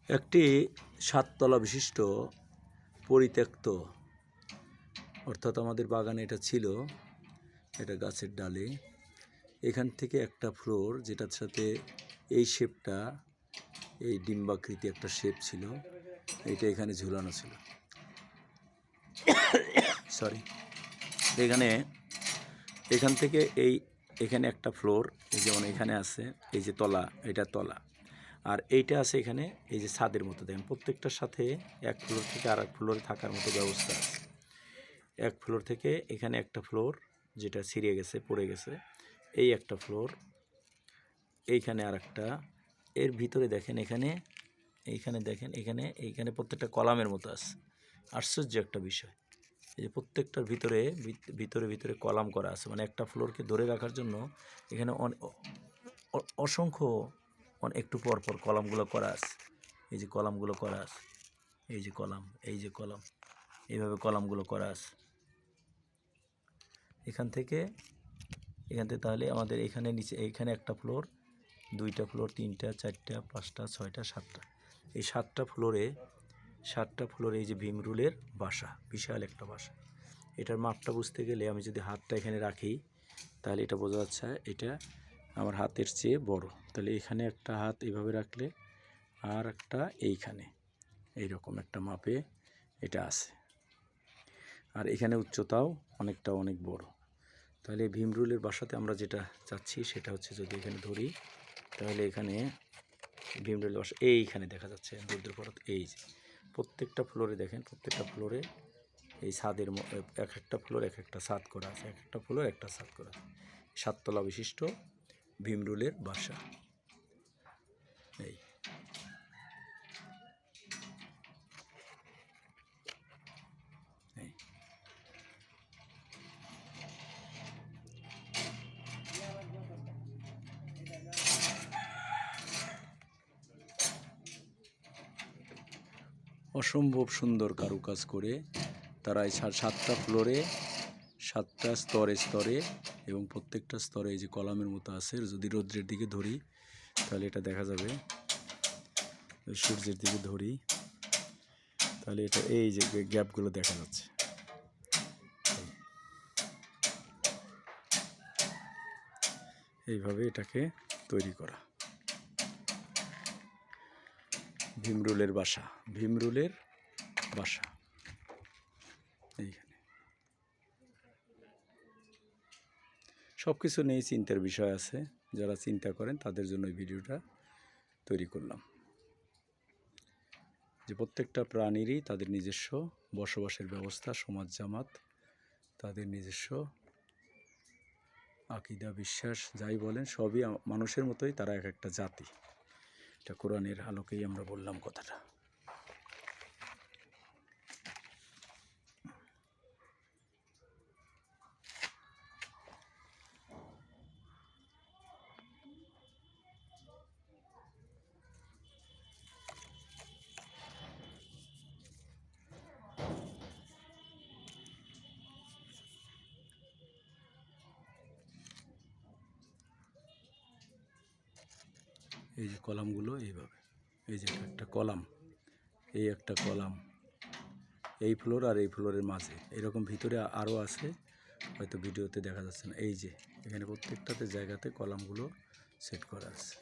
একটি ৭ তলা বিশিষ্ট পরিত্যক্ত, অর্থাৎ আমাদের বাগানে এটা ছিল, এটা গাছের ডালে। এখান থেকে একটা ফ্লোর, যেটার সাথে এই শেপটা, এই ডিম্বাকৃতি একটা শেপ ছিল, এটা এখানে ঝুলানো ছিল। সরি, এখান থেকে এখানে একটা ফ্লোর, এই যেমন এখানে আছে, এই যে তলা, এটা তলা, আর এইটা আছে এখানে, এই যে ছাদের মতো। দেখেন প্রত্যেকটার সাথে এক ফ্লোর থেকে আর এক ফ্লোরে থাকার মতো ব্যবস্থা আছে। এক ফ্লোর থেকে এখানে একটা ফ্লোর, যেটা ছিঁড়ে গেছে, পড়ে গেছে, এই একটা ফ্লোর, এইখানে আর একটা, এর ভিতরে দেখেন এইখানে দেখেন, এইখানে প্রত্যেকটা কলামের মতো আছে। আশ্চর্য একটা বিষয়, এই যে প্রত্যেকটার ভিতরে ভিতরে ভিতরে কলাম করা আছে, মানে একটা ফ্লোরকে ধরে রাখার জন্য এখানে অসংখ্য একটু পর পর কলামগুলো করা আছে। এই যে কলামগুলো করা আছে, এই যে কলাম, এই যে কলাম, এইভাবে কলামগুলো করা আছে। এখান থেকে তাহলে আমাদের এখানে নিচে, এইখানে একটা ফ্লোর, দুইটা ফ্লোর, তিনটা, চারটা, পাঁচটা, ছয়টা, সাতটা, এই সাতটা ফ্লোরে এই যে ভীমরুলের বাসা, বিশাল একটা বাসা। এটার মাপটা বুঝতে গেলে আমি যদি হাতটা এখানে রাখি, তাহলে এটা বোঝা যাচ্ছে এটা আমার হাতের চেয়ে বড়। তাহলে এখানে একটা হাত এইভাবে রাখলে, আর একটা এইখানে, এইরকম একটা মাপে এটা আছে। আর এখানে উচ্চতাও অনেক বড়। তাহলে ভীমরুলের বাসাতে আমরা যেটা চাচ্ছি সেটা হচ্ছে, যদি এখানে ধরি, তাহলে এখানে ভীমরুলের বাসা এইখানে দেখা যাচ্ছে রৌদ্র পরত। এই যে প্রত্যেকটা ফ্লোরে দেখেন, প্রত্যেকটা ফ্লোরে এই ছাদের এক একটা ফ্লোর এক একটা ছাদ করা আছে, এক একটা ফ্লোর একটা ছাদ করা আছে। 7 তলা বিশিষ্ট ভীমরুলের বাসা। এই অসম্ভব সুন্দর কারুকাজ করে তারা এই 7টা ফ্লোরে 7টা স্তরে এবং প্রত্যেকটা স্তরে এই যে কলামের মতো আছে। যদি রৌদ্রের দিকে ধরি তাহলে এটা দেখা যাবে, সূর্যের দিকে ধরি তাহলে এটা এই যে গ্যাপগুলো দেখা যাচ্ছে। এইভাবে এটাকে তৈরি করা ভীমরুলের বাসা। এইখানে সব কিছু নিয়ে চিন্তার বিষয় আছে। যারা চিন্তা করেন তাদের জন্য এই ভিডিওটা তৈরি করলাম, যে প্রত্যেকটা প্রাণীরই তাদের নিজস্ব বসবাসের ব্যবস্থা, সমাজ জামাত, তাদের নিজস্ব আকিদা, বিশ্বাস, যাই বলেন সবই মানুষের মতোই, তারা এক একটা জাতি। এটা কোরআনের আলোকেই আমরা বললাম কথাটা। এই যে কলামগুলো এইভাবে, এই যে একটা কলাম, এই একটা কলাম, এই ফ্লোর আর এই ফ্লোরের মাঝে এরকম ভিতরে আরও আছে, হয়তো ভিডিওতে দেখা যাচ্ছে না। এই যে এখানে প্রত্যেকটাতে জায়গাতে কলামগুলো সেট করা আছে।